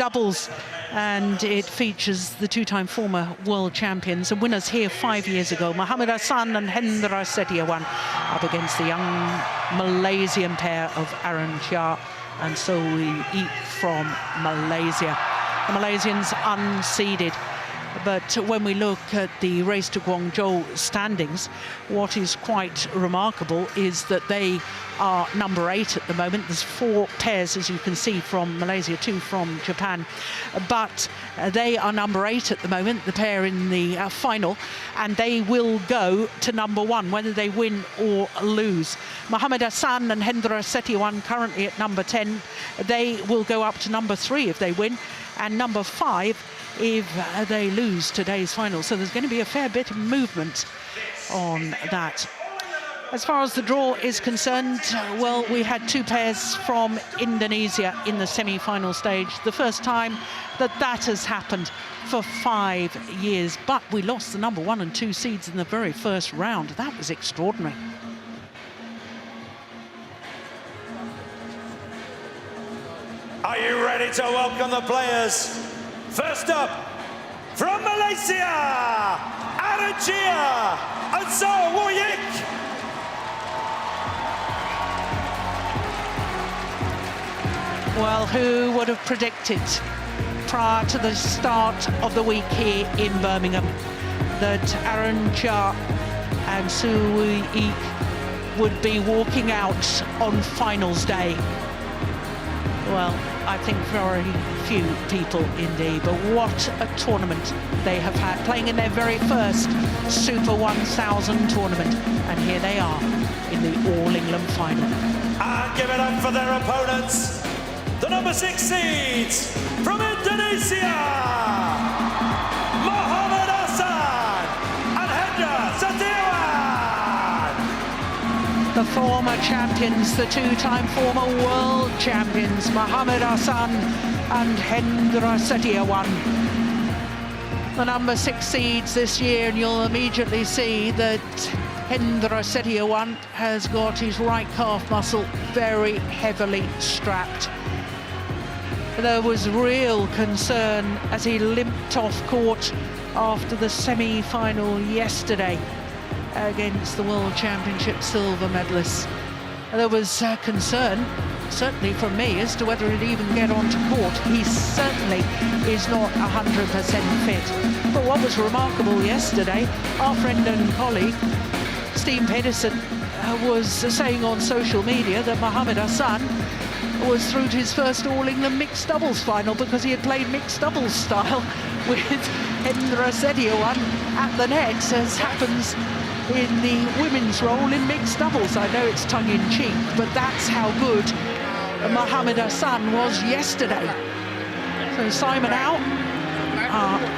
doubles, and it features the two-time former world champions and winners here 5 years ago, Mohamed Hassan and Hendra Setiawan, up against the young Malaysian pair of Aaron Chia and SOH from Malaysia. The Malaysians unseeded. But when we look at the race to Guangzhou standings, what is quite remarkable is that they are number 8 at the moment. There's 4 pairs, as you can see, from Malaysia, 2 from Japan. But they are number 8 at the moment, the pair in the final, and they will go to number 1, whether they win or lose. Mohamed Hassan and Hendra Setiawan currently at number 10. They will go up to number 3 if they win, and number 5 if they lose today's final. So there's going to be a fair bit of movement on that. As far as the draw is concerned, well, we had 2 pairs from Indonesia in the semi-final stage. The first time that has happened for 5 years, but we lost the number 1 and 2 seeds in the very first round. That was extraordinary. Are you ready to welcome the players? First up, from Malaysia, Aaron Chia and SOH. Well, who would have predicted prior to the start of the week here in Birmingham that Aaron Chia and SOH would be walking out on finals day? Well, I think very few people indeed, but what a tournament they have had, playing in their very first Super 1000 tournament, and here they are in the All England final. And give it up for their opponents, the number 6 seeds from Indonesia, Mohamed Hassan and Hendra Setiawan. The former champions, the 2-time former world champions, Mohamed Hassan and Hendra Setiawan. The number 6 seeds this year, and you'll immediately see that Hendra Setiawan has got his right calf muscle very heavily strapped. There was real concern as he limped off court after the semi-final yesterday against the World Championship silver medalists. There was concern, certainly from me, as to whether he'd even get onto court. He certainly is not 100% fit. But what was remarkable yesterday, our friend and colleague, Steve Pedersen, was saying on social media that Mohamed Hassan was through to his first All England mixed doubles final because he had played mixed doubles style with Hendra Setiawan at the net, as happens in the women's role in mixed doubles. I know it's tongue-in-cheek, but that's how good Mohamed Hassan was yesterday. So Simon Au,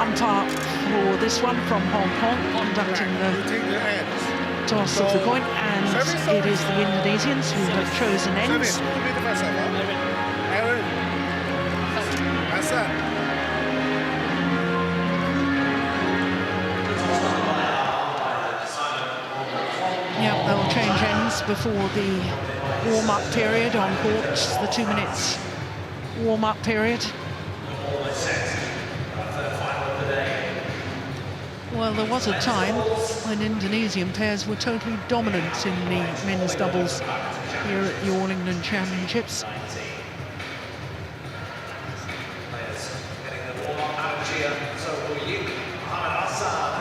umpire for this one from Hong Kong, conducting the toss of the coin, and it is the Indonesians who have chosen ends. Yep, they'll change ends before the warm-up period on court, the 2 minutes warm-up period. Well, there was a time when Indonesian pairs were totally dominant in the men's doubles here at the All England Championships.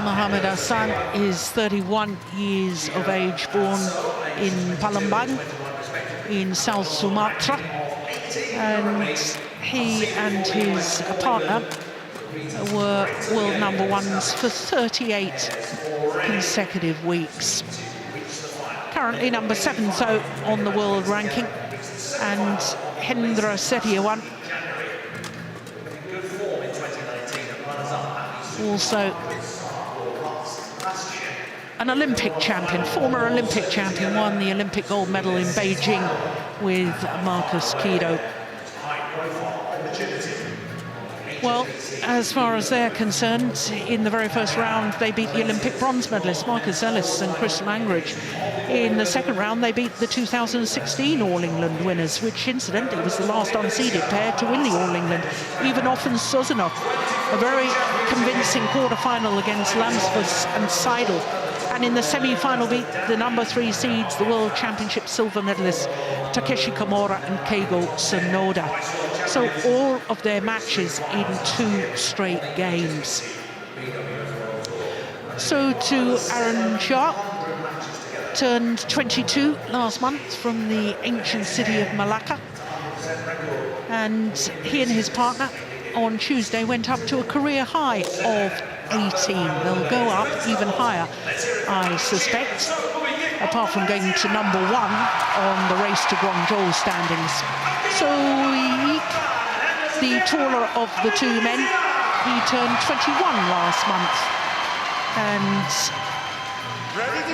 Mohamed Hassan is 31 years of age, born in Palembang in South Sumatra, and he and his partner were world number 1s for 38 consecutive weeks. Currently number 7 so on the world ranking, and Hendra Setiawan also an Olympic champion, former Olympic champion, won the Olympic gold medal in Beijing with Marcus Kido. Well, as far as they're concerned. In the very first round, they beat the Olympic bronze medalists, Marcus Ellis and Chris Langridge. In the second round, they beat the 2016 All England winners, which incidentally was the last unseeded pair to win the All England. Ivanov and Sozonov, a very convincing quarter-final against Lansfors and Seidel. And in the semi-final beat the number 3 seeds, the World Championship silver medalists, Takeshi Komura and Keigo Sonoda. So all of their matches in 2 straight games. So to Aaron Shah, turned 22 last month from the ancient city of Malacca. And he and his partner on Tuesday went up to a career high of 18. They'll go up even higher, I suspect, apart from going to number 1 on the race to Guangzhou standings. So the taller of the 2 men, he turned 21 last month, and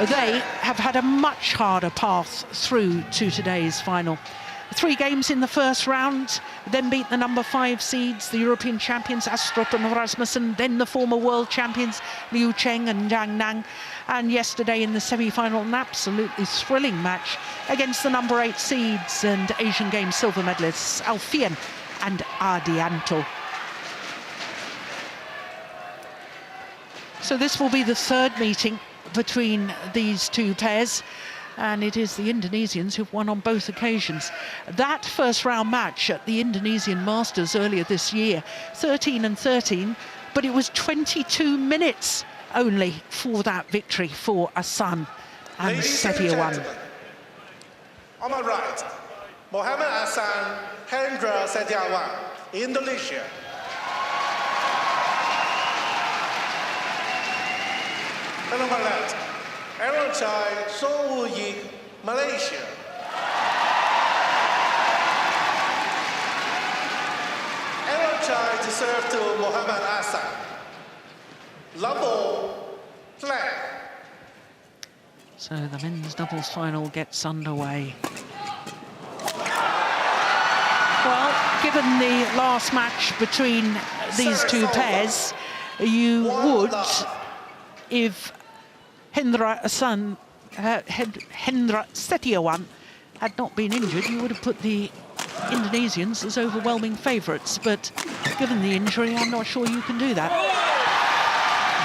they have had a much harder path through to today's final. 3 games in the first round, then beat the number 5 seeds, the European champions Astrup and Rasmussen, then the former world champions Liu Cheng and Zhang Nang, and yesterday in the semi-final, an absolutely thrilling match against the number 8 seeds and Asian Games silver medalists Alfian and Ardianto. So this will be the 3rd meeting between these 2 pairs, and it is the Indonesians who've won on both occasions. That first round match at the Indonesian Masters earlier this year, 13-13, but it was 22 minutes only for that victory for AHSAN and SETIAWAN. On my right, Mohammed AHSAN, Hendra SETIAWAN, Indonesia. And on my left, Aaron Chai, So Yik, Malaysia. Aaron Chai to serve to Mohammed AHSAN. Level, flag. So the men's doubles final gets underway. Well, given the last match between these 2 pairs, you would, if Hendra SETIAWAN had not been injured, you would have put the Indonesians as overwhelming favourites. But given the injury, I'm not sure you can do that.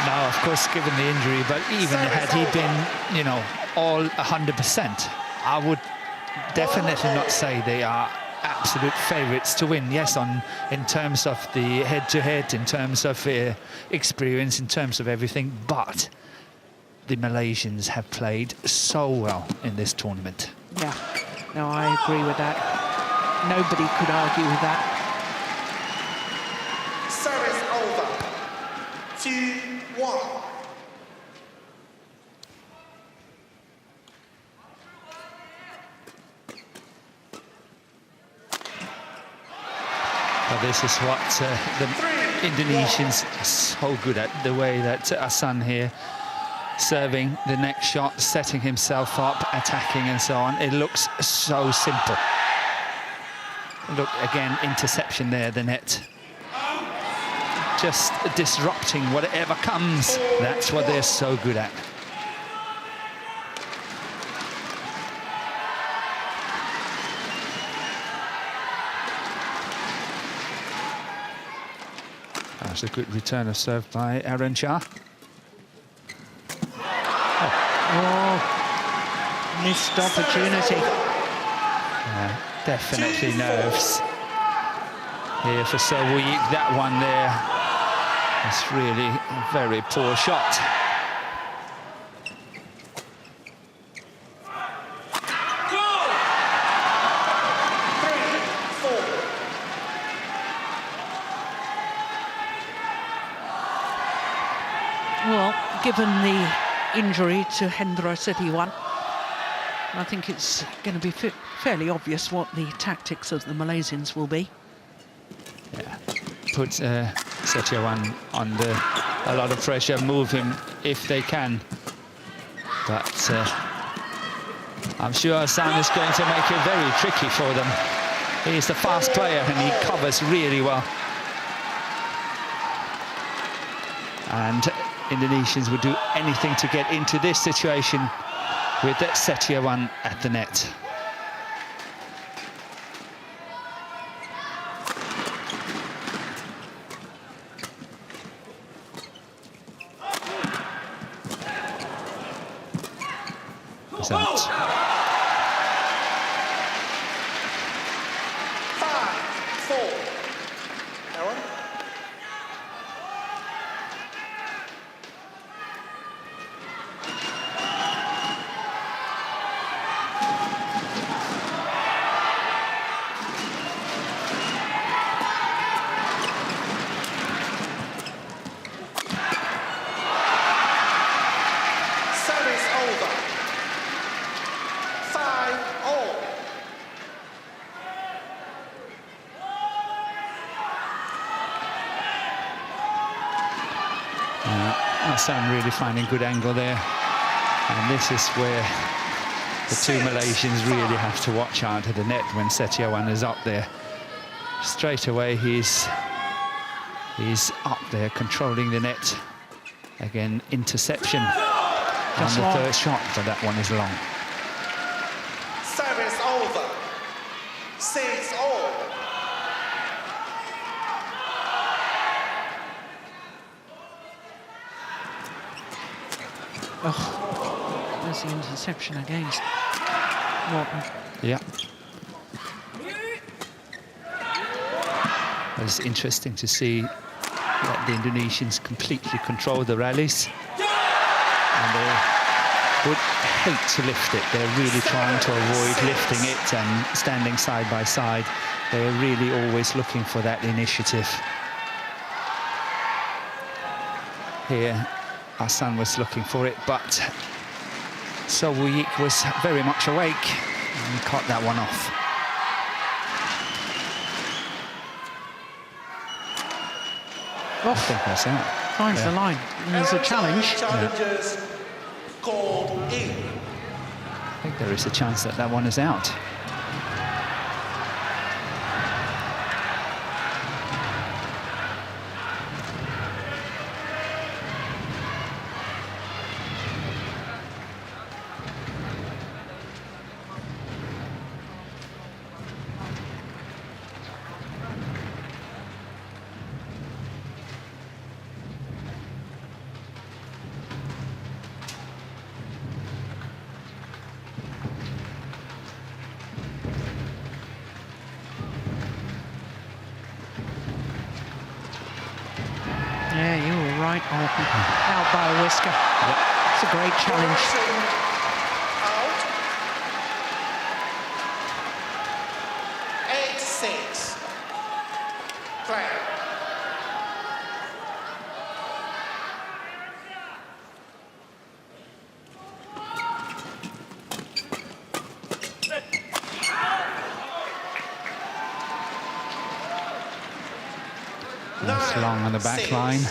No, of course, given the injury, but even had he been, you know, all 100%, I would definitely not say they are absolute favourites to win. Yes, in terms of the head-to-head, in terms of experience, in terms of everything, but the Malaysians have played so well in this tournament. Yeah, no, I agree with that. Nobody could argue with that. Service over. 2-1. But this is what the Indonesians are so good at, the way that AHSAN here serving the next shot, setting himself up, attacking and so on. It looks so simple. Look, again, interception there, the net. Just disrupting whatever comes. That's what they're so good at. That's a good return of serve by Aaron Shah. Oh, missed opportunity. Yeah, definitely nerves here for So Yik. That one there is really a very poor shot. Well, given the injury to Hendra SETIAWAN, I think it's going to be fairly obvious what the tactics of the Malaysians will be. Yeah, put SETIAWAN under a lot of pressure, move him if they can. But I'm sure AHSAN is going to make it very tricky for them. He's a fast player and he covers really well. And Indonesians would do anything to get into this situation with SETIAWAN at the net. It's out. 5-4. Aaron. Service over. 5-all. AHSAN really finding good angle there, and this is where the two Malaysians really have to watch out of the net when SETIAWAN is up there. Straight away he's up there controlling the net. Again, interception on the third shot, but that one is long. Service over. 6-all. Oh, there's the interception against Morton. Yeah. But it's interesting to see that the Indonesians completely control the rallies. And they would hate to lift it. They're really trying to avoid lifting it and standing side by side. They're really always looking for that initiative. Here, AHSAN was looking for it, but So Yik was very much awake and caught that one off. I think that's out. Finds the line. There's a challenge. Challengers called in. I think there is a chance that that one is out. Yeah, you were right, Orton. Out by a whisker. Yep. It's a great challenge. Out. 8-6. Clear. Nice long on the back line.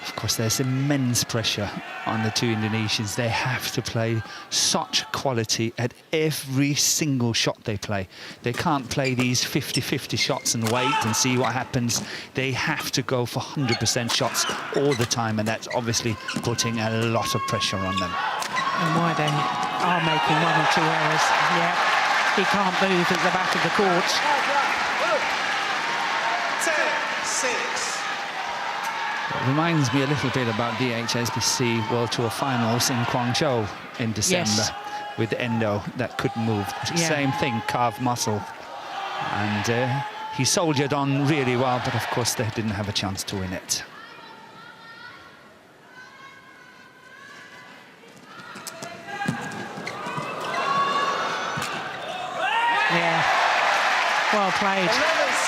Of course, there's immense pressure on the two Indonesians. They have to play such quality at every single shot they play. They can't play these 50-50 shots and wait and see what happens. They have to go for 100% shots all the time, and that's obviously putting a lot of pressure on them. And why they are making one or two errors. Yeah, he can't move at the back of the court. 10-6. It reminds me a little bit about the HSBC World Tour finals in Guangzhou in December with Endo that couldn't move. Same thing, calf muscle. And he soldiered on really well, but of course they didn't have a chance to win it. Yeah, well played.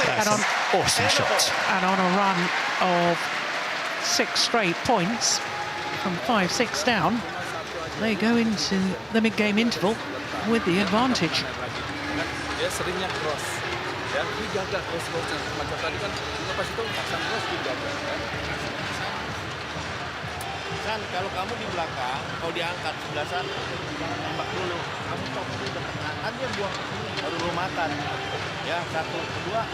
That's an awesome shot. And on a run of 6 straight points from 5-6 down, they go into the mid-game interval with the advantage. Dia seringnya cross, ya, dijaga cross-crossnya. Macam tadi kan, pas itu pasang cross dijaga. Kan kalau kamu di belakang, kalau diangkat sebelah sana, tembak dulu. Kamu stop dulu, kan dia buang baru lu makan. Ya, 1, 2,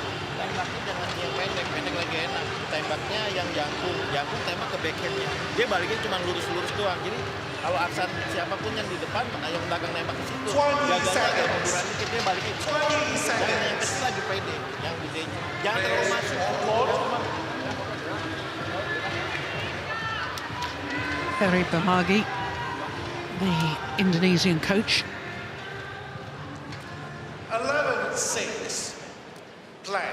Tembaknya jangan yang pendek lagi enak. Tembaknya yang jangkung tembak ke backhandnya. Dia baliknya cuma lurus-lurus doang. Jadi kalau AHSAN siapapun yang di depan, yang belakang nembak ke situ. Gagalnya agak munduran dikit, dia baliknya. Jangan yang kecil lagi pede, yang gedenya. Jangan terlalu masuk. Ferry Bahagi, the Indonesian coach. 11-6. Play.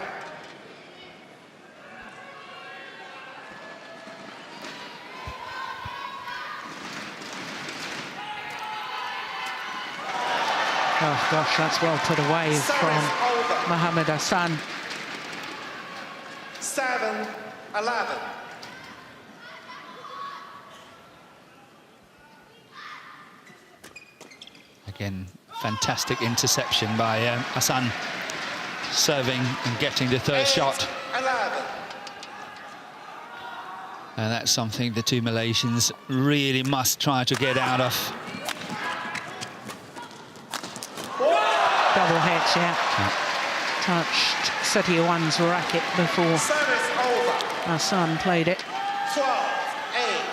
Oh gosh, that's well put away from Mohamed Hassan. 7-11. Again, fantastic interception by Hassan, serving and getting the third shot. 11. And that's something the two Malaysians really must try to get out of. Double hit, yeah. Touched SETIAWAN's racket before Service over. Hassan played it. 12-8.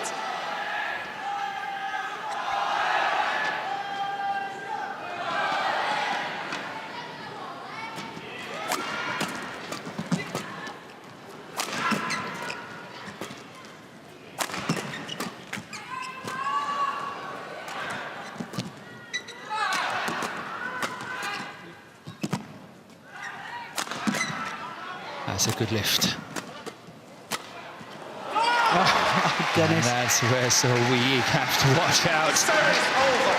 That's a good lift. Oh, my goodness. And that's where So we have to watch out. Service over.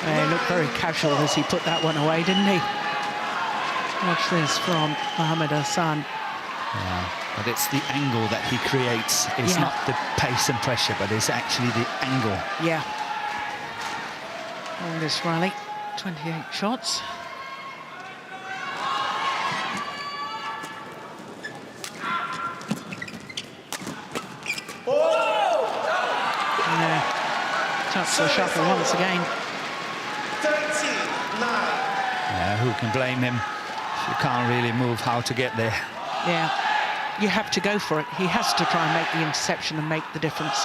He looked very casual as he put that one away, didn't he? Watch this from Mohamed Hassan. Yeah, but it's the angle that he creates. It's Yeah. not the pace and pressure, but it's actually the angle. Yeah. Longest rally, 28 shots. Touch the shuttle once again. 13-9. Yeah, who can blame him? You can't really move how to get there. Yeah, you have to go for it. He has to try and make the interception and make the difference.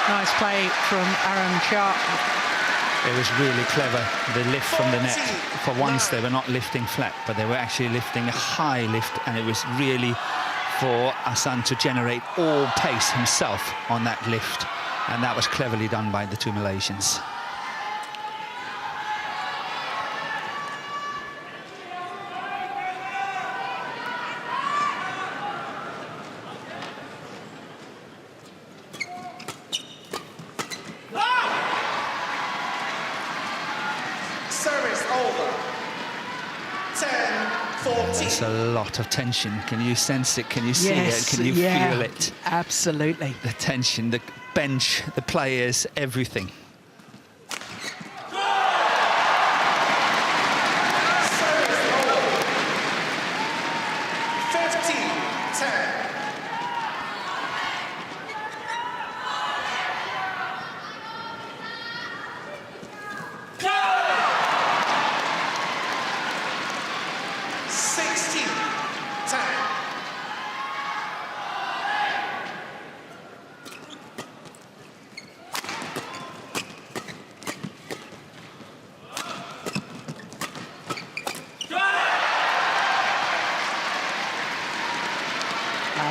Nice play from Aaron Sharp. It was really clever, the lift from the net. For once, they were not lifting flat, but they were actually lifting a high lift, and it was really for Hassan to generate all pace himself on that lift, and that was cleverly done by the two Malaysians. Service over. 10-14. It's a lot of tension. Can you sense it? Can you see it? Can you feel it? Absolutely. The tension, the bench, the players, everything. Service over. 15-10.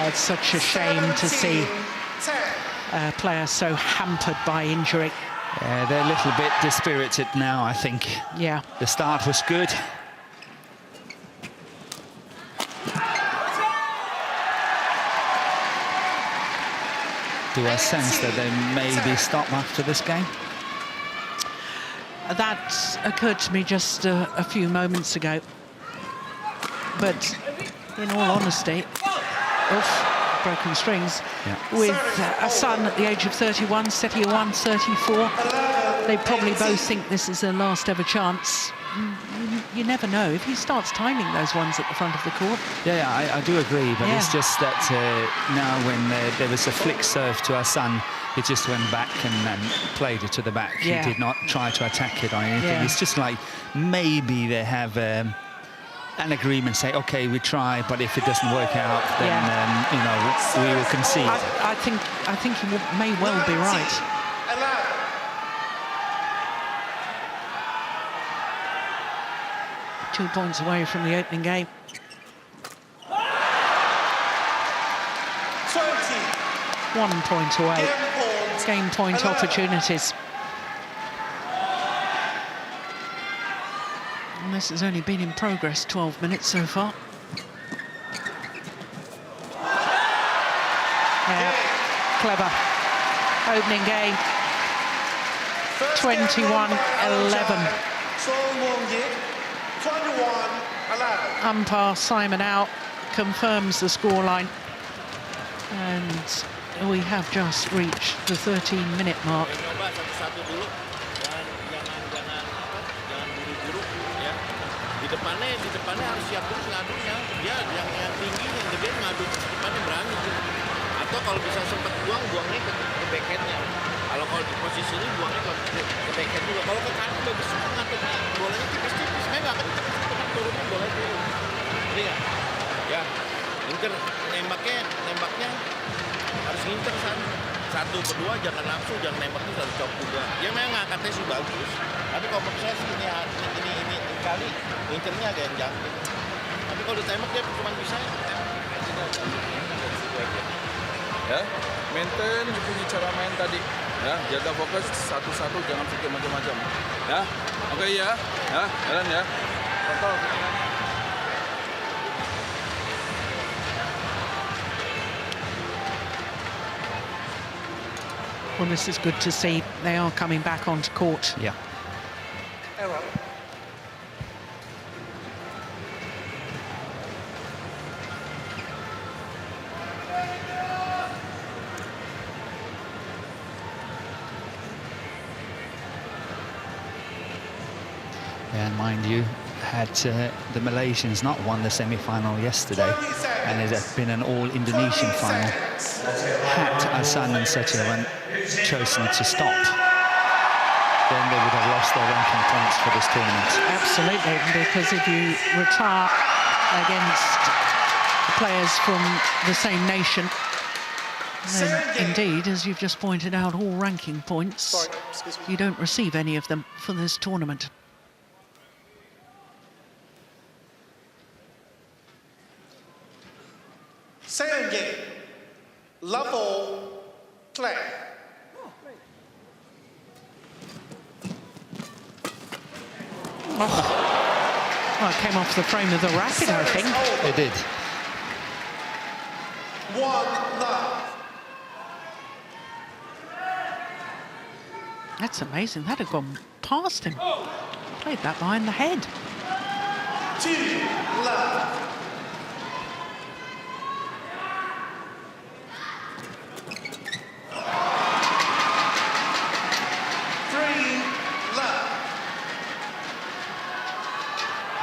It's such a shame to see a player so hampered by injury. Yeah, they're a little bit dispirited now, I think. Yeah. The start was good. Do I sense that they maybe stop after this game? That occurred to me just a few moments ago. But in all honesty, broken strings, with Hassan at the age of 31, SETIAWAN 34, they probably both think this is their last ever chance. you never know. If he starts timing those ones at the front of the court. Yeah, I do agree, but Yeah. it's just that now when there was a flick serve to AHSAN, he just went back and played it to the back. Yeah. He did not try to attack it or anything. Yeah. It's just like maybe they have an agreement, say, okay, we try, but if it doesn't work out, then you know, we will concede. I think he may well be right. 2 points away from the opening game. 20. 1 point away. Game Game point opportunities. And this has only been in progress 12 minutes so far. Yeah, clever. Opening game. 21-11. Umpire Simon out confirms the scoreline. And we have just reached the 13-minute mark. Coba satu-satu dulu dan jangan buru-buru ya. Di depannya harus siap dulu ngadunya. Dia yang tinggi, yang gede ngadu depannya berani. Atau kalau bisa sempat buangnya ke backhandnya. Kalau di posisi ini buangnya ke backhand juga. Kalau ke kanan bagus ngatur bolanya tipis-tipis. Saya nggak kenceng turunnya bola dulu. Ini nggak? Ya, incer nembaknya harus ngincer satu kedua jangan langsung, jangan nembaknya harus cop juga. Dia memang ngangkatnya sih bagus, tapi kalau menurut saya ini kali ngincernya agak yang jangkrik. Tapi kalau ditembak dia cuma bisa Ya, maintain punya cara main tadi. Ya, jaga fokus satu-satu, jangan pikir macam-macam. Ya, oke ya, jalan ya. Kontrol. Well, this is good to see. They are coming back onto court. Yeah. Error. And mind you, had the Malaysians not won the semi-final yesterday, and it had been an all-Indonesian final, had AHSAN and SETIAWAN chosen to stop, then they would have lost their ranking points for this tournament. Absolutely, because if you retire against players from the same nation, then indeed, as you've just pointed out, all ranking points, you don't receive any of them for this tournament. Second game, level play. Well, it came off the frame of the racket, I think. It did. 1-0. That's amazing. That had gone past him. Played that behind the head. 2-0.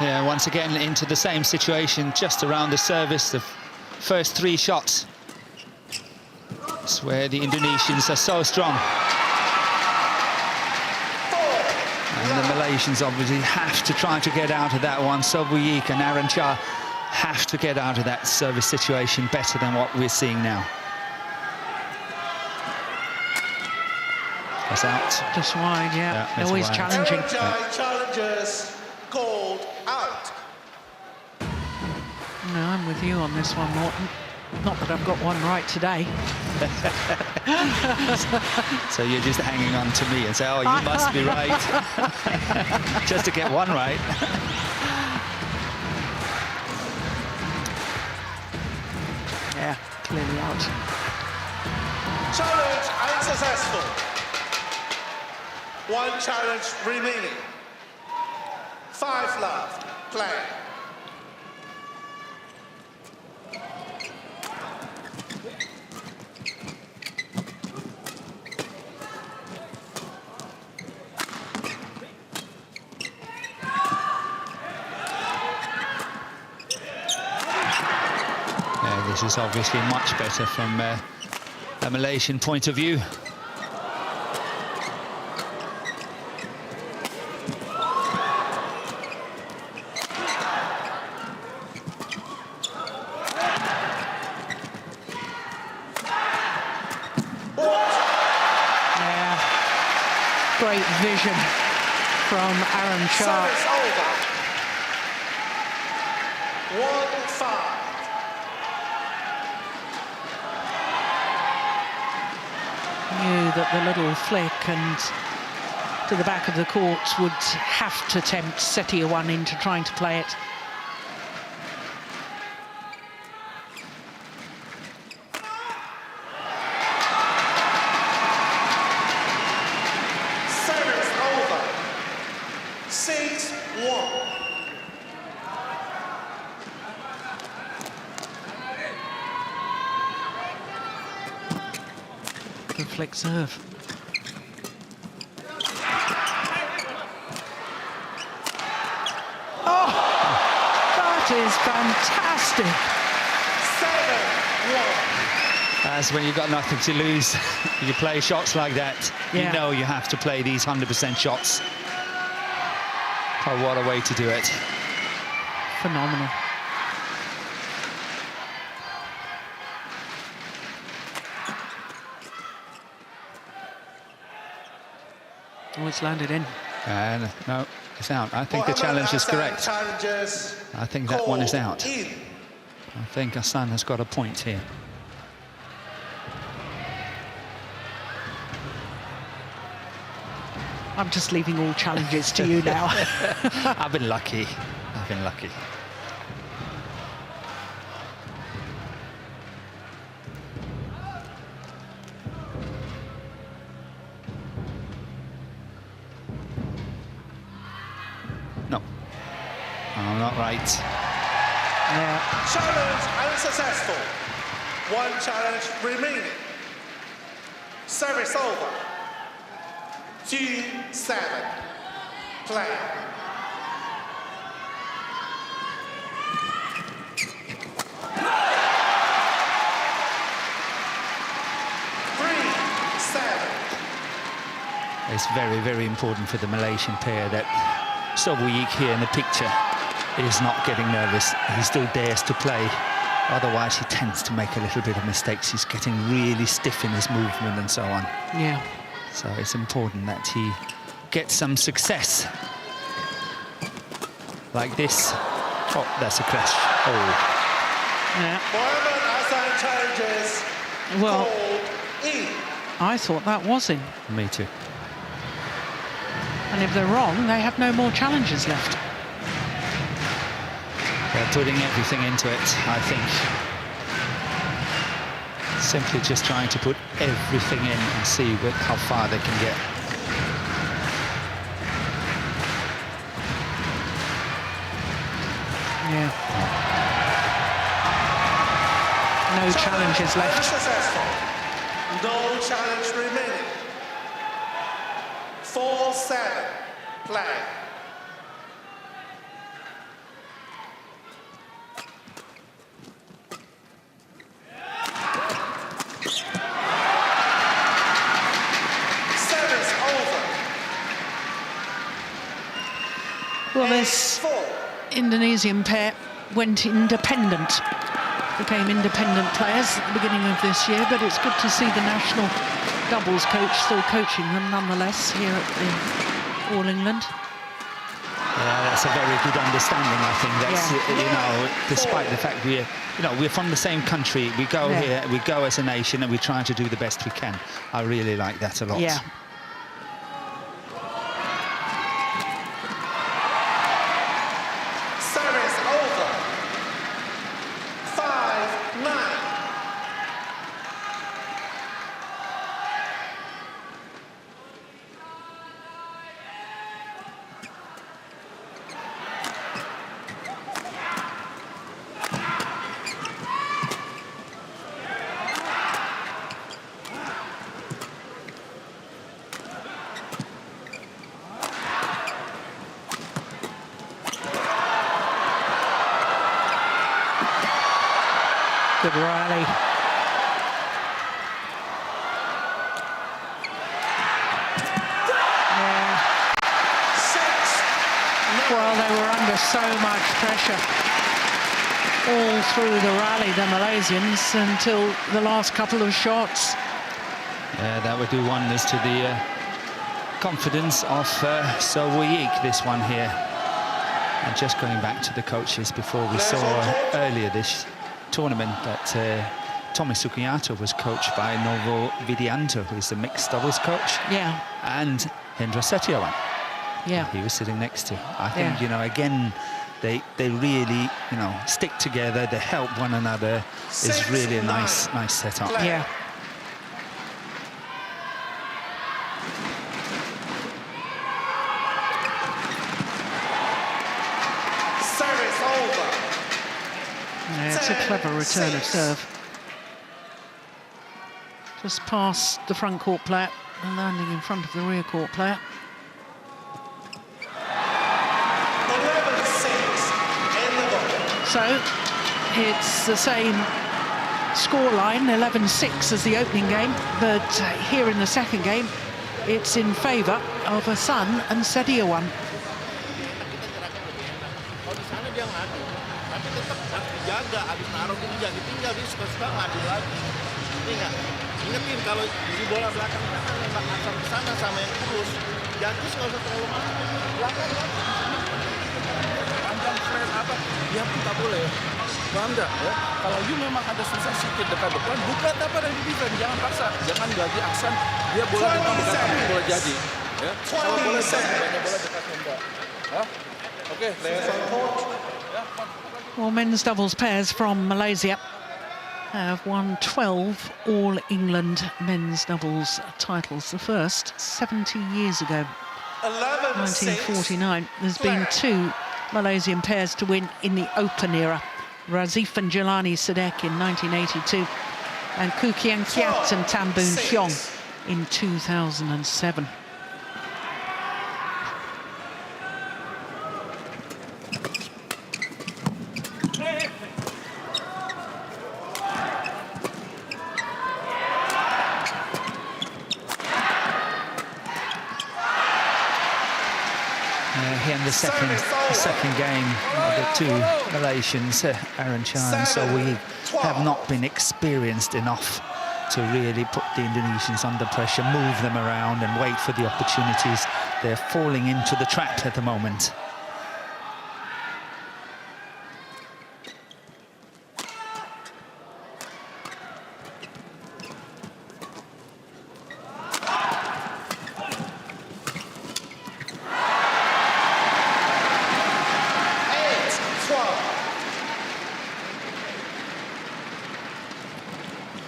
Yeah, once again into the same situation, just around the service, the first 3 shots. It's where the Indonesians are so strong. And the Malaysians obviously have to try to get out of that one. Sobuyik and Aaron Cha have to get out of that service situation better than what we're seeing now. That's out. Just wide, yeah. that's Always wide. challenging. Challenges called out. No, I'm with you on this one, Morton. Not that I've got one right today. So you're just hanging on to me and say, oh, you must be right. Just to get one right. Yeah, clearly out. Challenge unsuccessful. 1 challenge remaining. 5 left. Play. This is obviously much better from a Malaysian point of view. Great vision from Aaron Sharp. Service over. 1-5. Knew that the little flick and to the back of the court would have to tempt SETIAWAN into trying to play it. Service over. 6-1. Good flick serve. Oh, that is fantastic. 7-1. That's when you've got nothing to lose. You play shots like that, Yeah. you know you have to play these 100% shots. Oh, what a way to do it. Phenomenal. Oh, it's landed in. And no, it's out. I think the challenge is correct. I think that one is out. I think AHSAN has got a point here. I'm just leaving all challenges to you now. I've been lucky. I've been lucky. No. I'm not right. Yeah. Challenge unsuccessful. One challenge remaining. Service over. 2-7. Play. It's very, very important for the Malaysian pair that Soh-Woo-Yik here in the picture is not getting nervous. He still dares to play. Otherwise, he tends to make a little bit of mistakes. He's getting really stiff in his movement and so on. Yeah. So it's important that he gets some success. Like this. Oh, that's a crash. Oh. Yeah. Forever AHSAN challenges. Well, Called in. I thought that was in. Me too. And if they're wrong, they have no more challenges left. They're putting everything into it, I think. Simply just trying to put everything in and see how far they can get. Yeah. No challenges left. Unsuccessful. No challenge remaining. 4-7. Play. Service over. Well, this 4. Indonesian pair went independent, became independent players at the beginning of this year, but it's good to see the national doubles coach still coaching them nonetheless here at the All England. Yeah, that's a very good understanding. I think that's you know, despite the fact we're from the same country, we go here, we go as a nation, and we try to do the best we can. I really like that a lot. Yeah. Service over. 5-9. Good rally. Yeah. Well, they were under so much pressure all through the rally, the Malaysians, until the last couple of shots. Yeah, that would do wonders to the confidence of So Yik, this one here. And just going back to the coaches, before we saw earlier this tournament that Tommy Sukiyato was coached by Novo Widianto, who is the mixed doubles coach. Yeah. And Hendra Setiawan. Yeah. He was sitting next to. I think, you know, again, they really, you know, stick together, they help one another. It's really a nice setup. Yeah. Service over. Yeah, it's a clever return of serve. Just past the front court player and landing in front of the rear court player. 11-6 in the ball. So it's the same scoreline, 11-6 as the opening game, but here in the second game, it's in favour of AHSAN and SETIAWAN. Kalau di sana dia ngadu, tapi tetap harus dijaga. Habis naruh ini jangan ditinggal, dia suka-suka ngadu lagi. Ini nggak? Ingetin kalau di bola belakang kan nembak asal ke sana sama yang kurus. Jantis nggak usah terlalu masuk. Belakang kan? Panjang flat apa? Dia pun tak boleh. Paham tak? Ya? Kalau you memang ada susah sedikit dekat depan, buka apa dari defense, jangan paksa. Jangan gaji AHSAN, dia bola dekat bukan bola jadi. Ya? Kalau bola jadi, banyak bola dekat tembak. Hah? Okay, Well, men's doubles pairs from Malaysia have won 12 All-England men's doubles titles. The first 70 years ago, 1949. There's been 2 Malaysian pairs to win in the Open era. Razif and Jelani Sadek in 1982 and Koo Kiang Kiat and Tan Boon Hyong in 2007. Here in the second game, the 2 Malaysians, Aaron Chan and So Yik, have not been experienced enough to really put the Indonesians under pressure, move them around and wait for the opportunities. They're falling into the trap at the moment.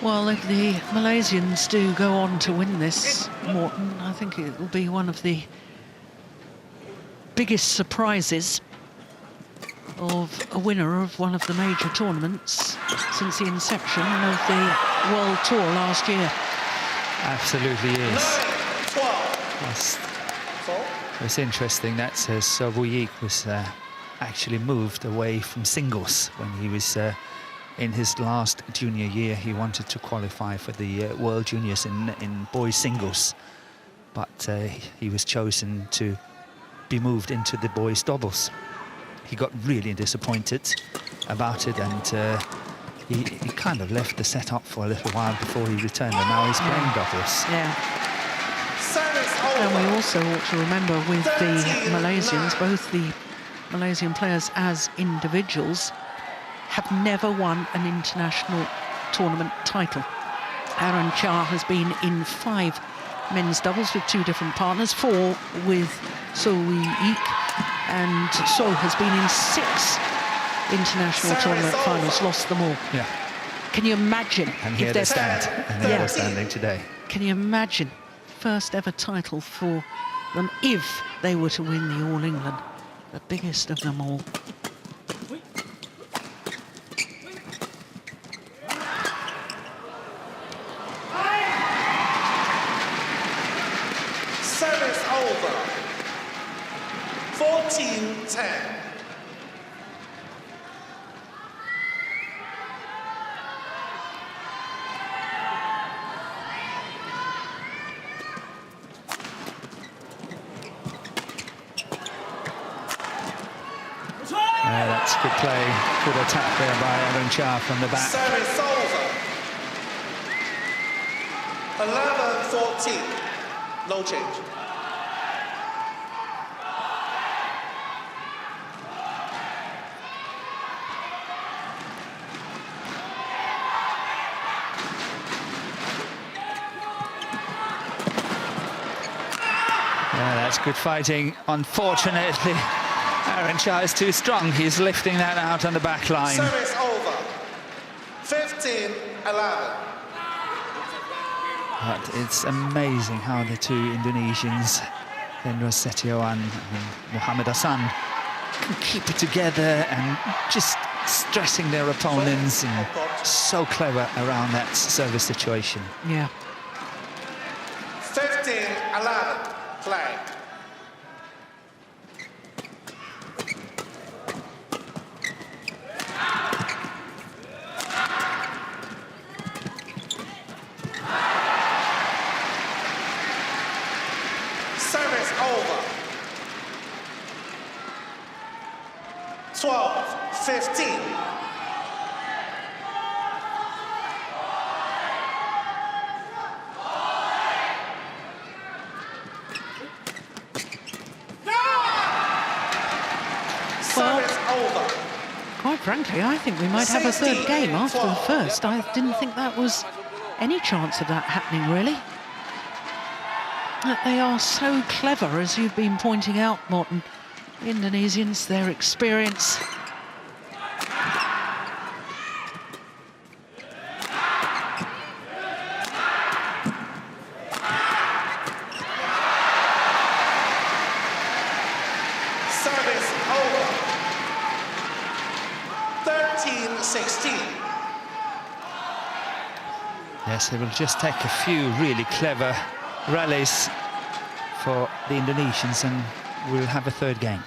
Well, if the Malaysians do go on to win this, Morton, I think it will be one of the biggest surprises of a winner of one of the major tournaments since the inception of the World Tour last year. Absolutely is. It's interesting that So Yik was actually moved away from singles when he was in his last junior year. He wanted to qualify for the World Juniors in boys singles, but he was chosen to be moved into the boys doubles. He got really disappointed about it, and he kind of left the setup for a little while before he returned, and now he's playing doubles. Yeah. And we also ought to remember with the Malaysians, both the Malaysian players as individuals have never won an international tournament title. Aaron Cha has been in 5 men's doubles with 2 different partners, 4 with So Yik, and So has been in 6 international tournament finals, lost them all. Yeah. Can you imagine? And here they stand, and they're standing today. Can you imagine first ever title for them if they were to win the All England, the biggest of them all? Service over. 14-10. play. Good attack there by CHIA from the back. Service over. 11-14. No change. Yeah, that's good fighting. Unfortunately, CHIA is too strong. He's lifting that out on the back line. Service over. 15-11. But it's amazing how the two Indonesians, SETIAWAN and AHSAN, can keep it together and just stressing their opponents, and so clever around that service situation. Yeah. 15-11. Flag. Service over. 12-15. Service over. Quite frankly, I think we might have a third game after the first. I didn't think that was any chance of that happening, really. They are so clever, as you've been pointing out, Morten. The Indonesians, their experience. Service over. 13-16. Yes, it will just take a few really clever rallies for the Indonesians, and we'll have a third game.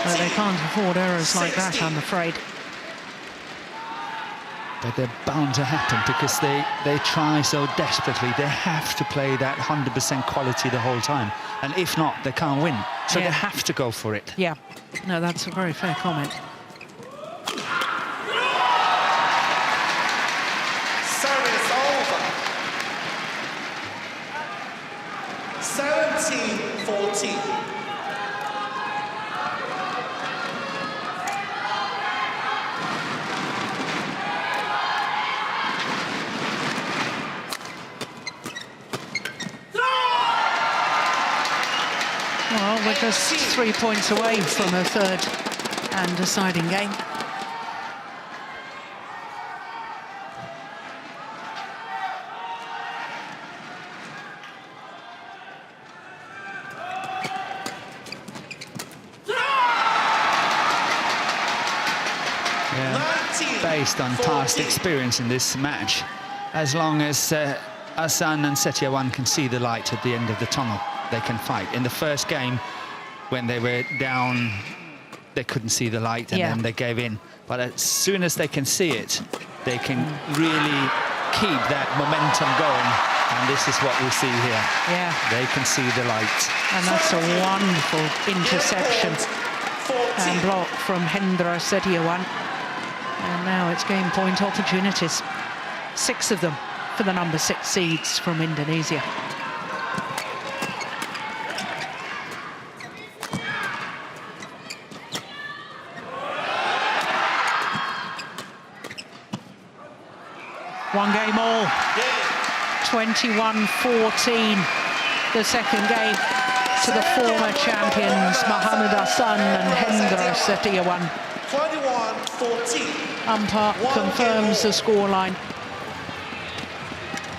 But they can't afford errors like that, I'm afraid. But they're bound to happen because they try so desperately. They have to play that 100% quality the whole time. And if not, they can't win. So Yeah. they have to go for it. Yeah, no, that's a very fair comment. Service over. 17-14. Well, we're just 3 points away from a third and deciding game. Based on past experience in this match, as long as AHSAN and SETIAWAN can see the light at the end of the tunnel, they can fight. In the first game, when they were down, they couldn't see the light, and then they gave in. But as soon as they can see it, they can really keep that momentum going. And this is what we see here. Yeah. They can see the light. And that's a wonderful interception and block from SETIAWAN. And now it's game point opportunities. 6 of them for the number 6 seeds from Indonesia. One game all. 21-14. The second game to the former champions AHSAN and SETIAWAN. 21-14. Umpire confirms the scoreline.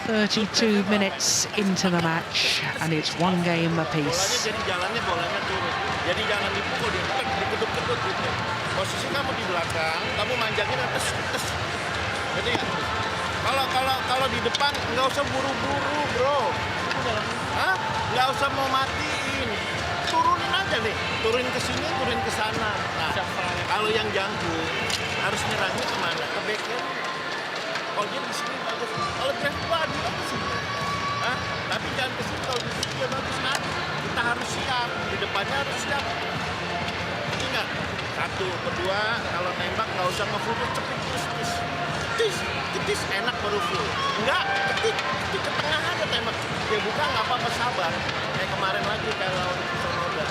32 minutes into the match, and it's one game apiece. Jadi jalannya bolanya turun. Jadi jangan dipukul, dikeduk-keduk gitu. Posisi kamu di belakang, kamu manjangin tes. Ngerti nggak? Kalau di depan nggak usah buru-buru, bro. Hah? Nggak usah mau matiin. Turunin aja deh. Turunin ke sini, turunin ke sana. Nah, kalau yang jangkung harus nyerangnya kemana? Ke backhand. Kalau dia di sini bagus, kalau drive bagus di sini. Tapi jangan ke sini, kalau di sini dia bagus kan. Kita harus siap, di depannya harus siap. Ingat, satu, kedua, kalau nembak nggak usah nge-full, cepet ketis, enak baru full. Enggak, ketik ke tengah aja tembak. Dia buka nggak apa-apa, sabar. Kayak kemarin lagi kalau di Sonoda.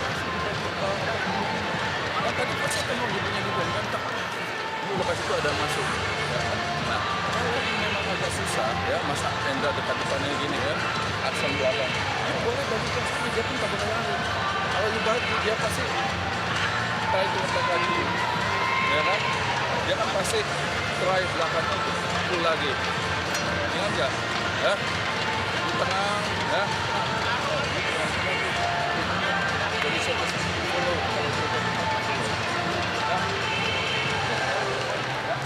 Tadi pas saya tembak gitu kan, ini lepas itu ada masuk. Ya. Nah, kalau memang agak susah, ya, masa Hendra dekat-depannya gini ya, AHSAN belakang. Ya boleh bagi ke sini, dia pun tak boleh lari. Kalau dibagi, dia pasti try itu untuk lagi, ya kan? Dia kan pasti try belakangnya itu full lagi. Ingat nggak? Ya, di tengah, ya. Jadi saya pasti follow.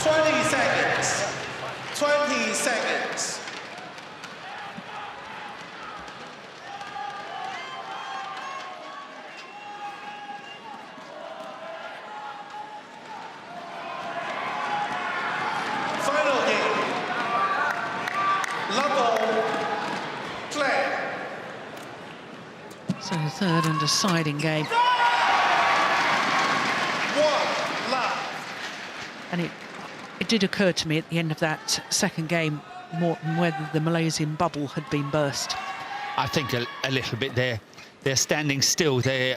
20 seconds. 20 seconds. Final game. Level play. So third and deciding game. 1 love. And it did occur to me at the end of that second game, Morton, whether the Malaysian bubble had been burst. I think a little bit there. They're standing still. They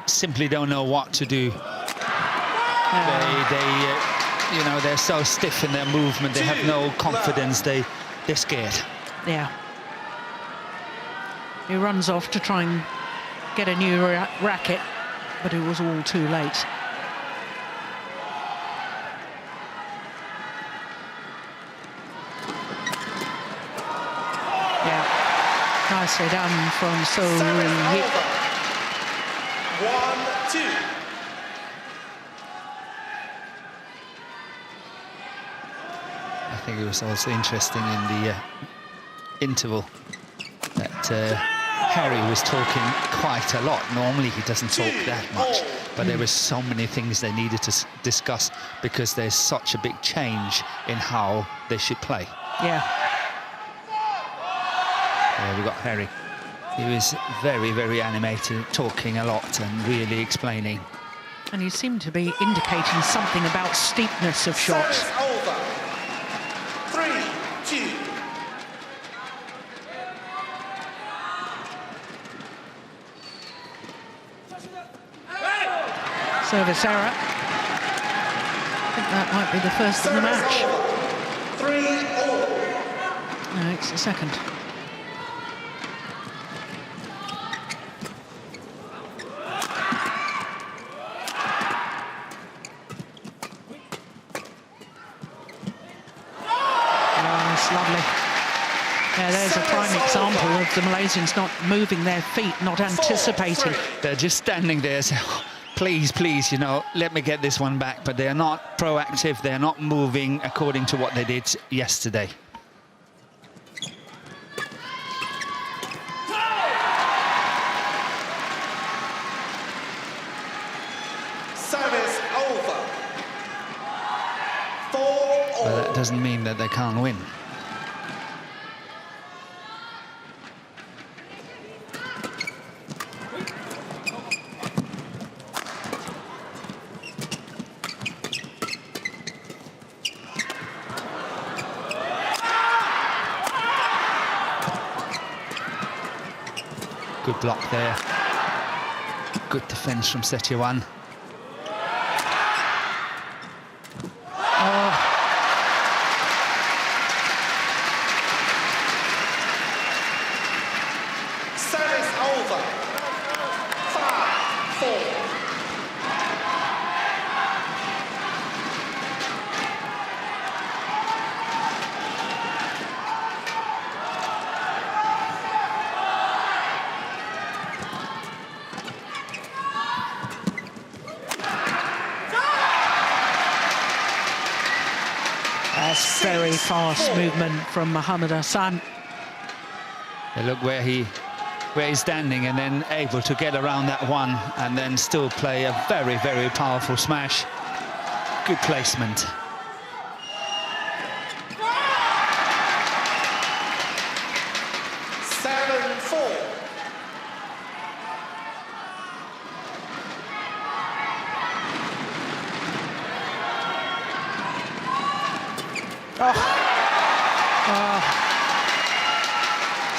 simply don't know what to do. You know, they're so stiff in their movement. They have no confidence. They're scared. Yeah. He runs off to try and get a new racket, but it was all too late. Nicely done from So Yi. 1-2. I think it was also interesting in the interval that Harry was talking quite a lot. Normally he doesn't talk that much, but there were so many things they needed to discuss because there's such a big change in how they should play. Yeah. There we got Harry. He was very, very animated, talking a lot and really explaining. And he seemed to be indicating something about steepness of shots. Service over. 3-2. Service error. I think that might be the first of the match. 3-all. No, it's the second. Lovely. Yeah, there's a prime example of the Malaysians not moving their feet, not anticipating. They're just standing there saying, oh, please, please, you know, let me get this one back. But they're not proactive. They're not moving according to what they did yesterday. Service over. 4-all. But that doesn't mean that they can't win. Good block there. Good defence from SETIAWAN. Oh. Service over. 5-4. That's very fast movement from Mohamed Hassan. Look where he's standing and then able to get around that one and then still play a very, very powerful smash. Good placement.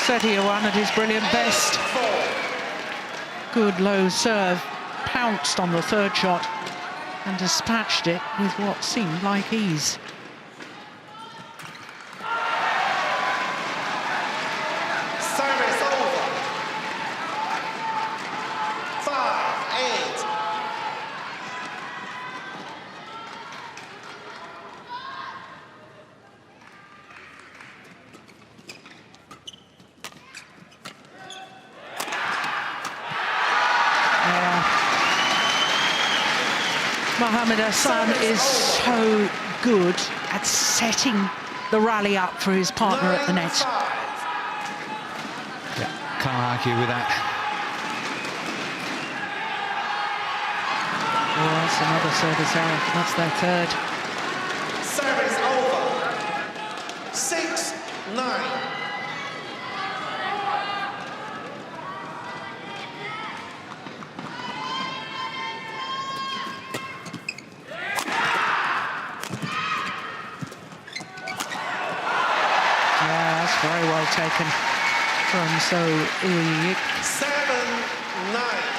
SETIAWAN at his brilliant best. Good low serve, pounced on the third shot and dispatched it with what seemed like ease. Service over. 5-8. Mohamed Hassan is so good at setting the rally up for his partner at the net. 9-5. Yeah, can't argue with that. Oh, that's another service error. That's their third. Service over. 6-9. Yeah, that's very well taken from SOH. 7-9.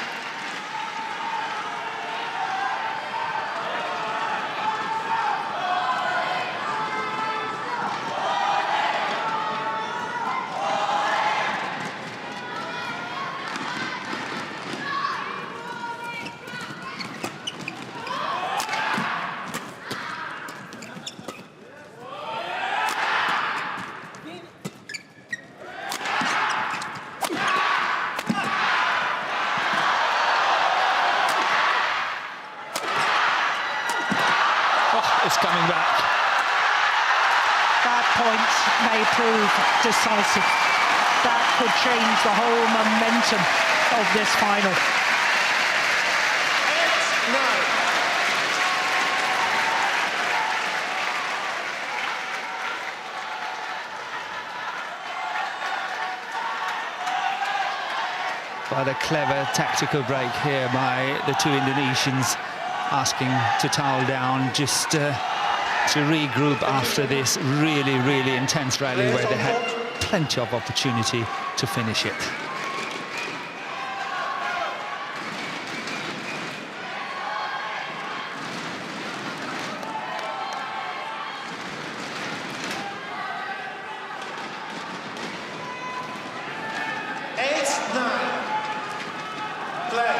It's coming back. That point may prove decisive. That could change the whole momentum of this final. 8-9. But a clever tactical break here by the two Indonesians, asking to towel down just to regroup after this really, really intense rally where they had plenty of opportunity to finish it. Play.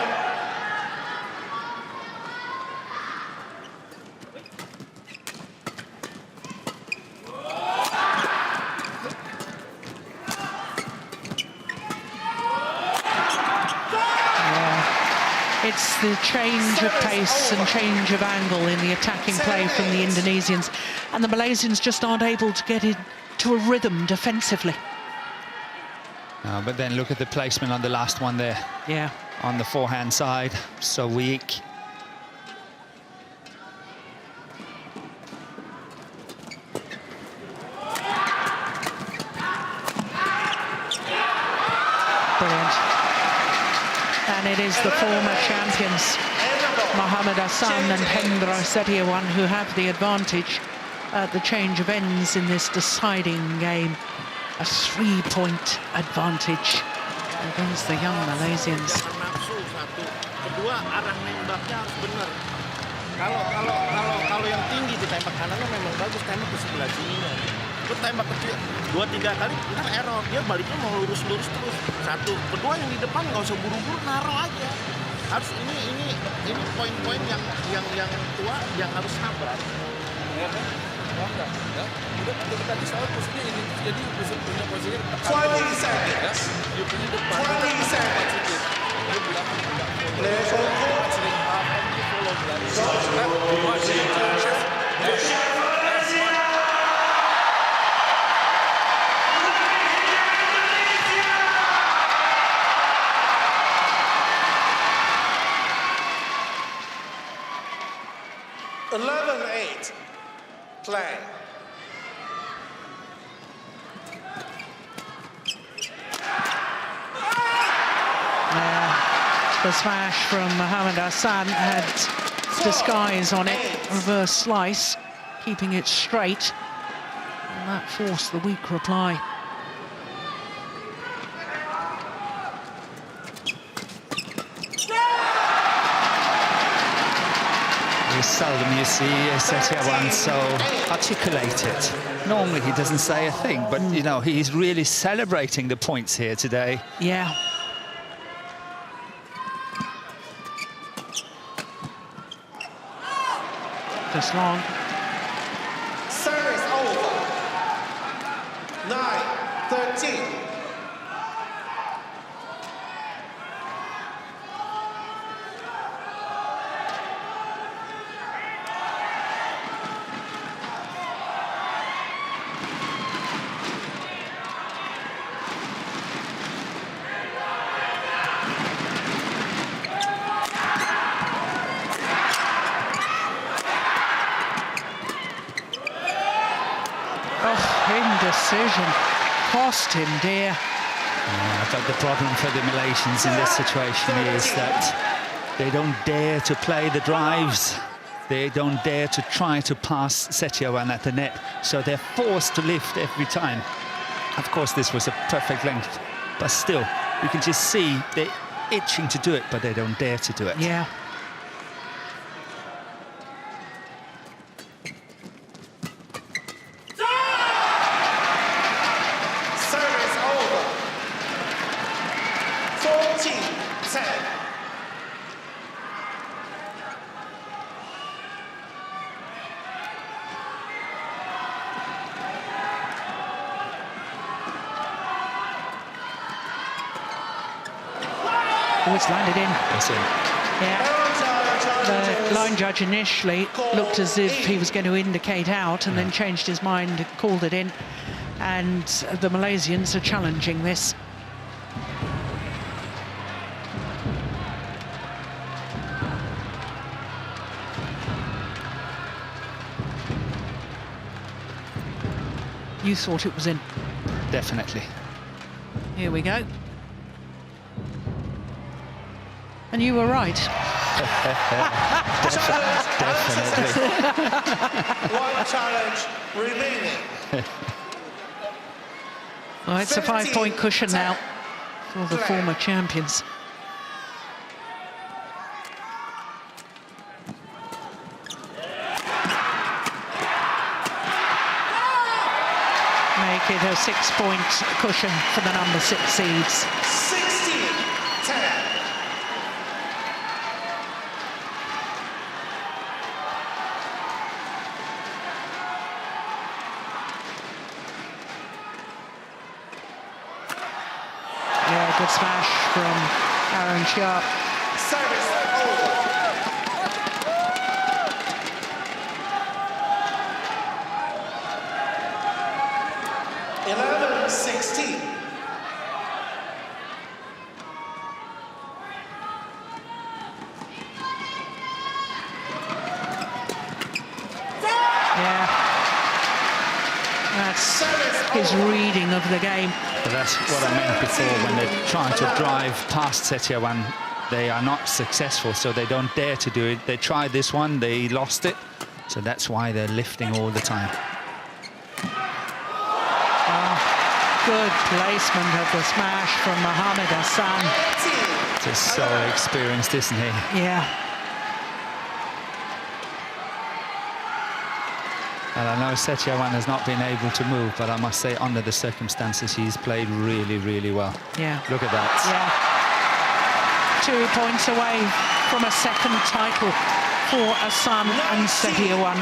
It's the change of pace and change of angle in the attacking play from the Indonesians, and the Malaysians just aren't able to get into a rhythm defensively. But then look at the placement on the last one there. Yeah. On the forehand side, so weak. Brilliant. And it is the former champions, Mohamed Hassan and SETIAWAN, who have the advantage at the change of ends in this deciding game. A 3-point advantage against the young Malaysians. Jangan nafsu, satu. Kedua, arah nembaknya harus benar. Kalau yang tinggi ditembak kanannya memang bagus, tembak ke sebelah sininya. Lu tembak kecil 2-3 kali, ntar error. Dia baliknya mau lurus-lurus terus. Satu. Kedua, yang di depan nggak usah buru-buru, naruh aja. Harus ini poin-poin yang tua yang harus sabar. Ya kan? Enggak, ya. Udah tadi salah posisinya ini, jadi punya posisi 20 seconds. dia punya depan. 20 seconds. Dia belakang enggak. Players on court. Sering dia follow berlari. Play. The smash from Mohamed Hassan had disguise on it, reverse slice, keeping it straight. that forced the weak reply. Seldom you see SETIAWAN so articulated. Normally he doesn't say a thing, but you know, he's really celebrating the points here today. Yeah. Just long. Service over. 9-13. Indecision cost him dear. Yeah, but the problem for the Malaysians in this situation is that they don't dare to play the drives. They don't dare to try to pass SETIAWAN at the net, so they're forced to lift every time. Of course, this was a perfect length, but still, you can just see they're itching to do it, but they don't dare to do it. Yeah. Oh, it's landed in. That's it. Yeah. The line judge initially looked as if he was going to indicate out and then changed his mind, called it in. And the Malaysians are challenging this. You thought it was in? Definitely. Here we go. And you were right. Definitely. One challenge remaining. Well, it's a 5-point cushion now for the former champions. Make it a 6-point cushion for the number 6 seeds. 16-10. Yeah, good smash from Aaron Sharp. Service over. Eleven, 16. Yeah. That's his reading of the game. But that's what I meant before, when they try to drive past SETIAWAN, they are not successful, so they don't dare to do it. They tried this one, they lost it, so that's why they're lifting all the time. Good placement of the smash from Mohamed Hassan. Just so experienced, isn't he? Yeah. And I know SETIAWAN has not been able to move, but I must say, under the circumstances, he's played really, really well. Yeah. Look at that. Yeah. 2 points away from a second title for AHSAN and SETIAWAN.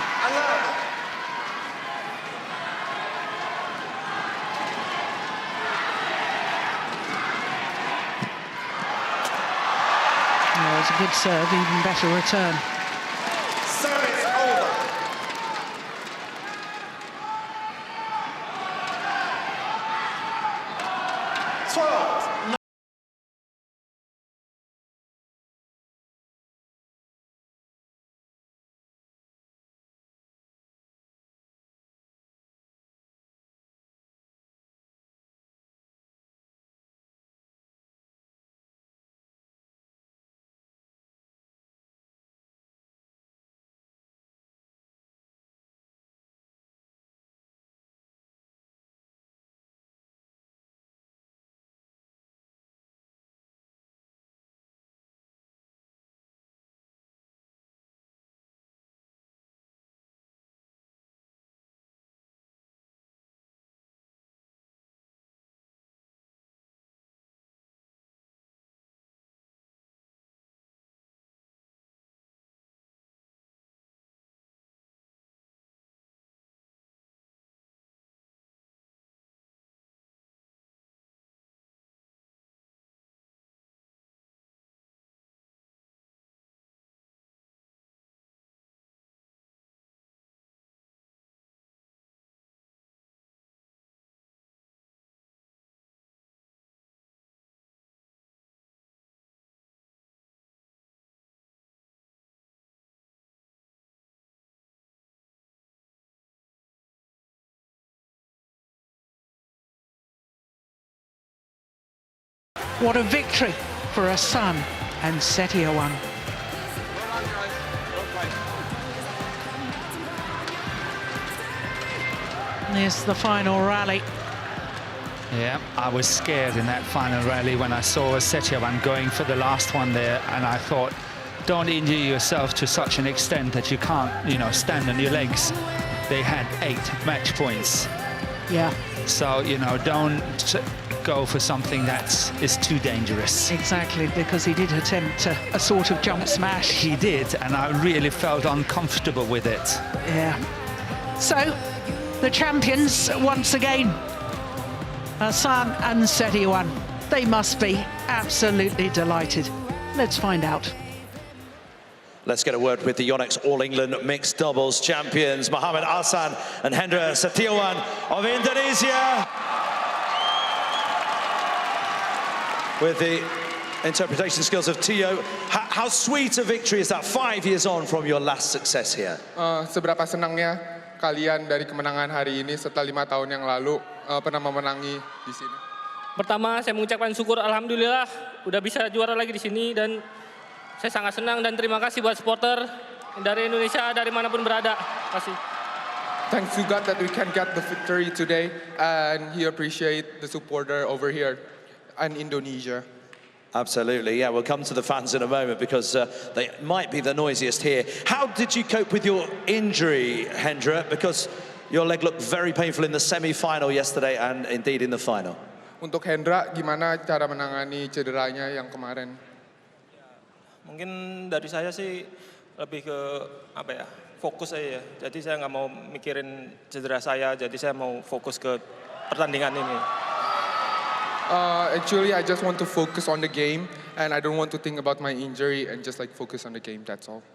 It was a good serve, even better return. Service over. 12. What a victory for AHSAN and SETIAWAN. There's the final rally. Yeah, I was scared in that final rally when I saw SETIAWAN going for the last one there, and I thought, don't injure yourself to such an extent that you can't, you know, stand on your legs. They had 8 match points. Yeah. So, you know, don't go for something that is too dangerous. Exactly, because he did attempt a sort of jump smash. He did, and I really felt uncomfortable with it. Yeah. So, the champions once again, AHSAN and SETIAWAN. They must be absolutely delighted. Let's find out. Let's get a word with the Yonex All England Mixed Doubles champions, Muhammad AHSAN and Hendra SETIAWAN of Indonesia. With the interpretation skills of Tio, how sweet a victory is that 5 years on from your last success here? Seberapa senangnya kalian dari kemenangan hari ini setelah 5 tahun yang lalu pernah memenangi di sini? Pertama, saya mengucapkan syukur, alhamdulillah udah bisa juara lagi di sini, dan saya sangat senang dan terima kasih buat supporter dari Indonesia, dari manapun berada. Terima kasih. Thanks to God that we can get the victory today, and he appreciate the supporter over here in Indonesia. Absolutely, yeah, we'll come to the fans in a moment because they might be the noisiest here. How did you cope with your injury, Hendra? Because your leg looked very painful in the semi-final yesterday and indeed in the final. Untuk Hendra, gimana cara menangani cederanya yang kemarin? Mungkin dari saya sih lebih ke apa ya, fokus aja ya. Jadi saya nggak mau mikirin cedera saya, jadi saya mau fokus ke pertandingan ini. Actually, I just want to focus on the game, and I don't want to think about my injury, and just like focus on the game. That's all.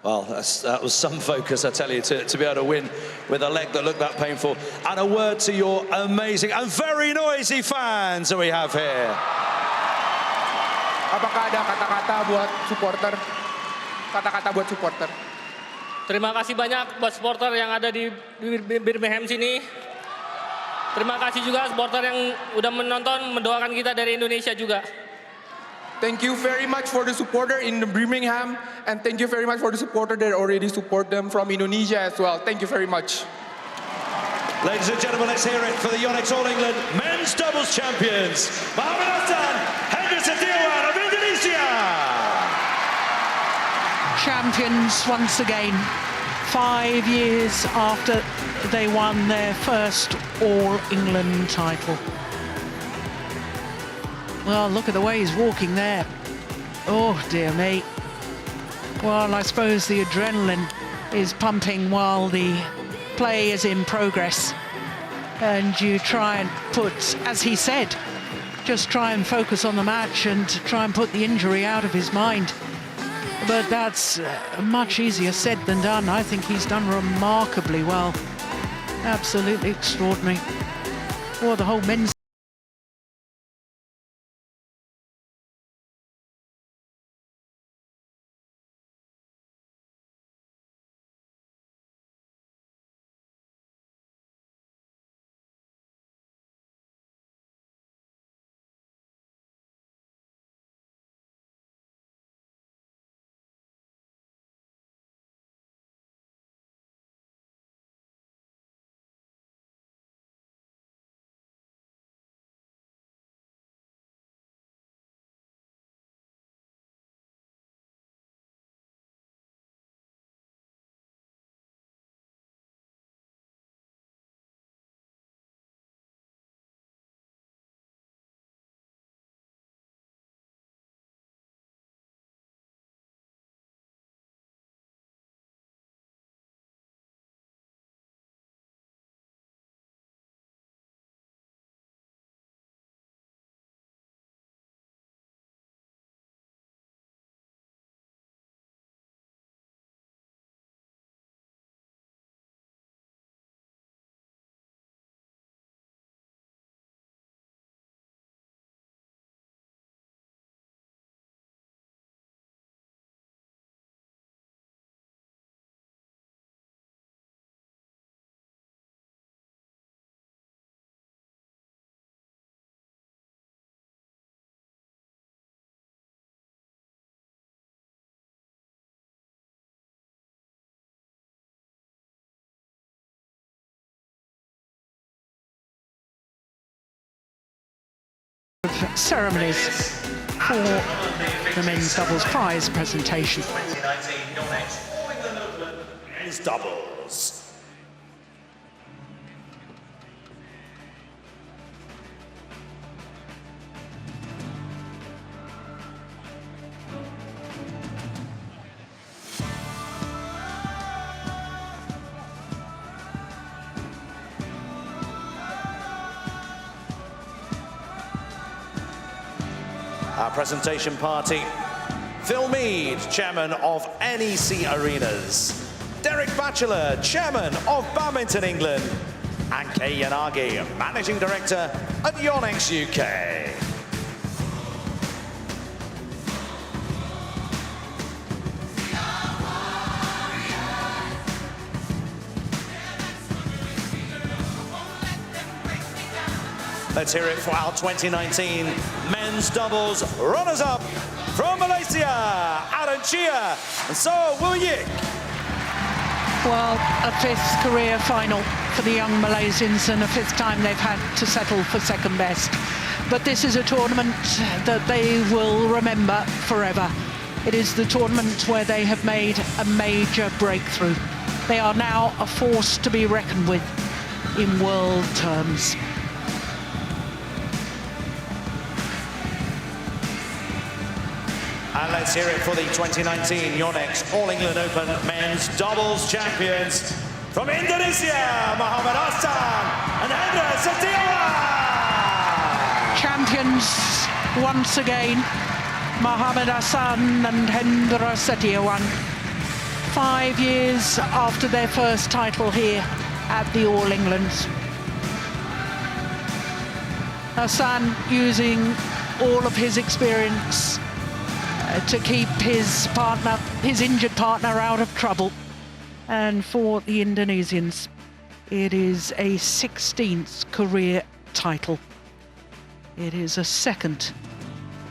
Well, that was some focus, I tell you, to be able to win with a leg that looked that painful. And a word to your amazing and very noisy fans that we have here. Apakah ada kata-kata buat supporter? Kata-kata buat supporter. Terima kasih banyak buat supporter yang ada di Birmingham sini. Terima kasih juga supporter yang udah menonton, mendoakan kita dari Indonesia juga. Thank you very much for the supporter in Birmingham, and thank you very much for the supporter that already support them from Indonesia as well. Thank you very much. Ladies and gentlemen, let's hear it for the Yonex All England Men's Doubles Champions, Muhammad AHSAN, Hendra SETIAWAN of Indonesia. Champions once again, 5 years after they won their first All England title. Well, look at the way he's walking there. Oh, dear me. Well, I suppose the adrenaline is pumping while the play is in progress. And you try and put, as he said, just try and focus on the match and try and put the injury out of his mind. But that's much easier said than done. I think he's done remarkably well. Absolutely extraordinary. Well, the whole men's ceremonies for the men's doubles prize presentation. 2019, your next All England Open men's doubles. Our presentation party, Phil Mead, Chairman of NEC Arenas, Derek Batchelor, Chairman of Badminton England, and Kay Yanagi, Managing Director at Yonex UK. Let's hear it for our 2019 men's doubles runners-up from Malaysia, CHIA, and SOH. Well, a fifth career final for the young Malaysians and a fifth time they've had to settle for second best. But this is a tournament that they will remember forever. It is the tournament where they have made a major breakthrough. They are now a force to be reckoned with in world terms. And let's hear it for the 2019 Yonex All England Open Men's Doubles Champions from Indonesia, Muhammad HSBC and Hendra SETIAWAN. Champions once again, Muhammad HSBC and Hendra SETIAWAN. 5 years after their first title here at the All Englands. HSBC using all of his experience to keep his injured partner out of trouble. And for the Indonesians, it is a 16th career title. It is a second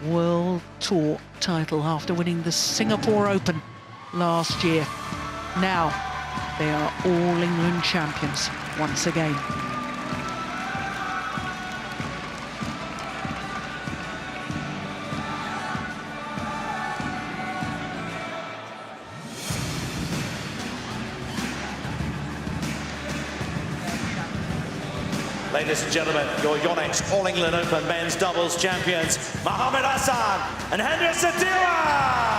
World Tour title after winning the Singapore Open last year. Now they are All England champions once again. Ladies and gentlemen, your Yonex All England Open Men's Doubles Champions, Muhammad HSBC and Hendra SETIAWAN.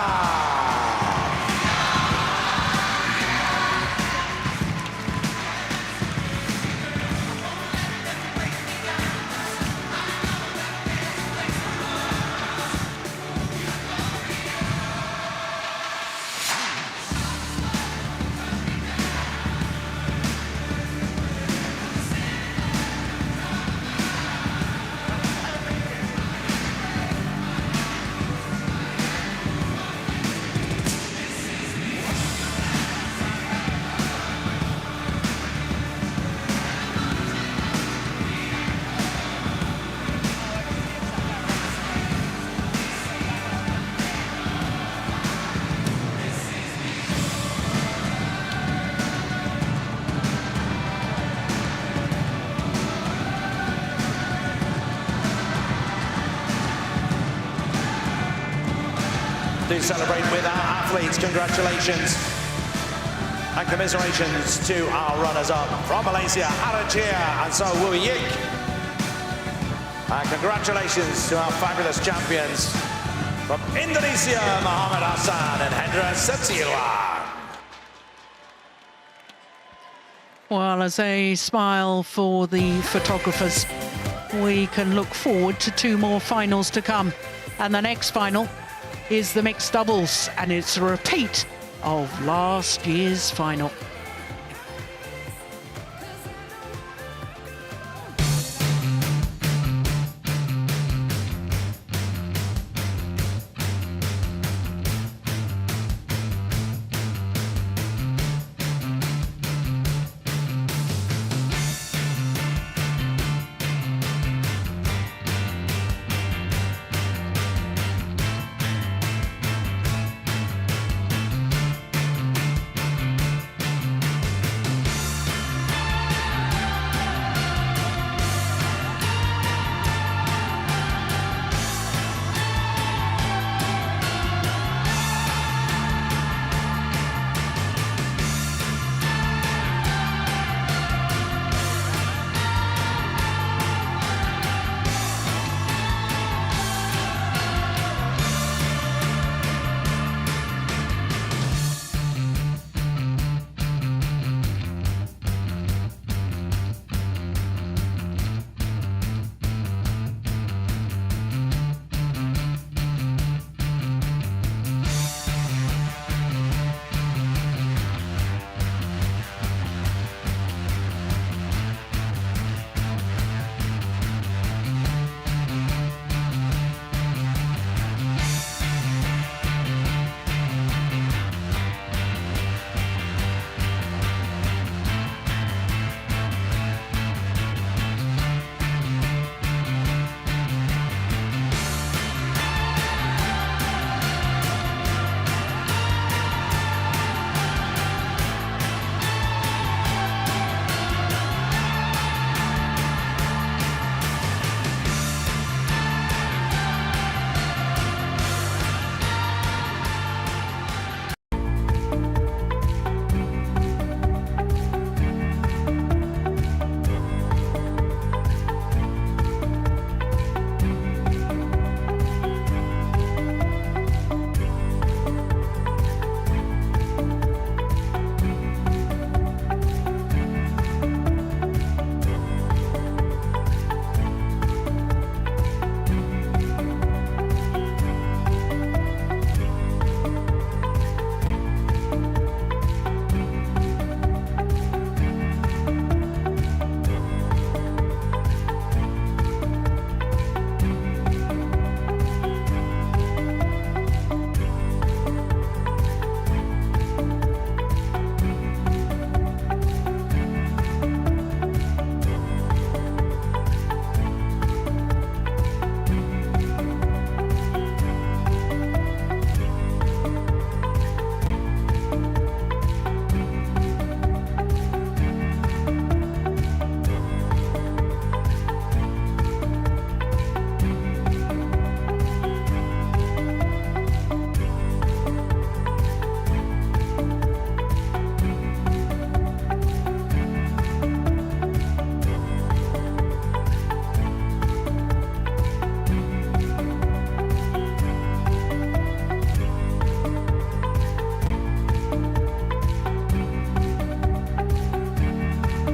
To celebrate with our athletes, congratulations and commiserations to our runners-up from Malaysia, CHIA and SOH. And congratulations to our fabulous champions from Indonesia, Muhammad HSBC and Hendra SETIAWAN. Well, as a smile for the photographers, we can look forward to 2 more finals to come. And the next final is the mixed doubles, and it's a repeat of last year's final.